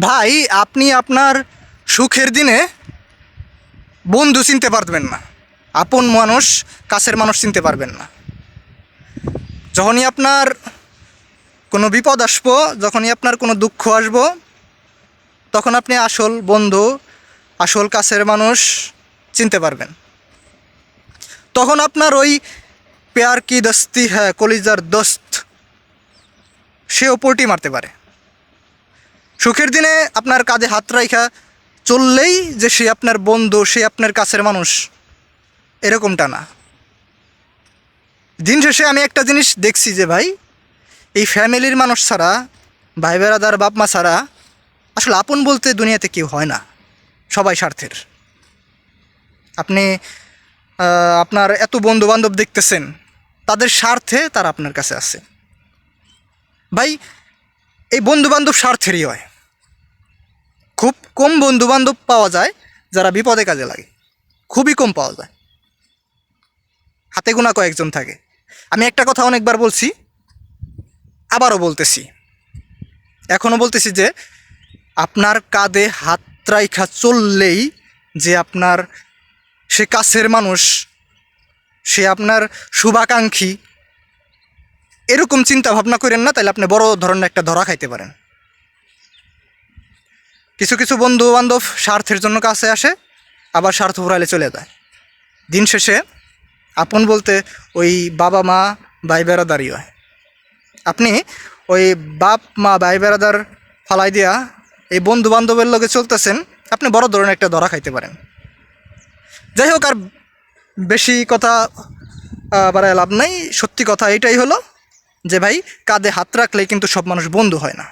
ভাই, আপনি আপনার সুখের দিনে বন্ধু চিনতে পারবেন না, আপন মানুষ, কাছের মানুষ চিনতে পারবেন না। যখনই আপনার কোনো বিপদ আসবো, যখনই আপনার কোনো দুঃখ আসবো, তখন আপনি আসল বন্ধু, আসল কাছের মানুষ চিনতে পারবেন। তখন আপনার ওই প্যার কি দস্তি হ্যাঁ, কলিজার দোস্ত, সে ওপরটি মারতে পারে। সুখের দিনে আপনার কাঁধে হাত রাইখা চললেই যে সে আপনার বন্ধু, সে আপনার কাছের মানুষ, এরকমটা না। দিন শেষে আমি একটা জিনিস দেখছি যে ভাই, এই ফ্যামিলির মানুষ ছাড়া, ভাই বেড়াদার বাপ মা ছাড়া আসলে আপন বলতে দুনিয়াতে কেউ হয় না। সবাই স্বার্থের। আপনি আপনার এত বন্ধু বান্ধব দেখতেছেন, তাদের স্বার্থে তারা আপনার কাছে আছে। ভাই, এই বন্ধু বান্ধব স্বার্থেরই হয়। খুব কম বন্ধু বান্ধব পাওয়া যায় যারা বিপদে কাজে লাগে, খুবই কম পাওয়া যায়, হাতে গোনা কয়েকজন থাকে। আমি একটা কথা অনেকবার বলছি, আবারও বলতেছি, এখনও বলতেছি যে আপনার কাঁধে হাত রাইখা চললেই যে আপনার সে কাছের মানুষ, সে আপনার শুভাকাঙ্ক্ষী, এরকম চিন্তা ভাবনা করেন না, তাহলে আপনি বড় ধরনের একটা ধরা খাইতে পারেন। কিছু কিছু বন্ধু বান্ধব স্বার্থের জন্য কাছে আসে, আবার স্বার্থ ফুরাইলে চলে যায়। দিন শেষে আপন বলতে ওই বাবা মা ভাই বেড়াদারই হয়। আপনি ওই বাপ মা ভাই বেড়াদার ফালাই দিয়া এই বন্ধু বান্ধবের লগে চলতেছেন, আপনি বড় ধরনের একটা ধরা খাইতে পারেন। যাই হোক, আর বেশি কথা বাড়ায় লাভ নাই। সত্যি কথা এটাই হলো যে ভাই, কাঁধে হাত রাখলেই কিন্তু সব মানুষ বন্ধু হয় না।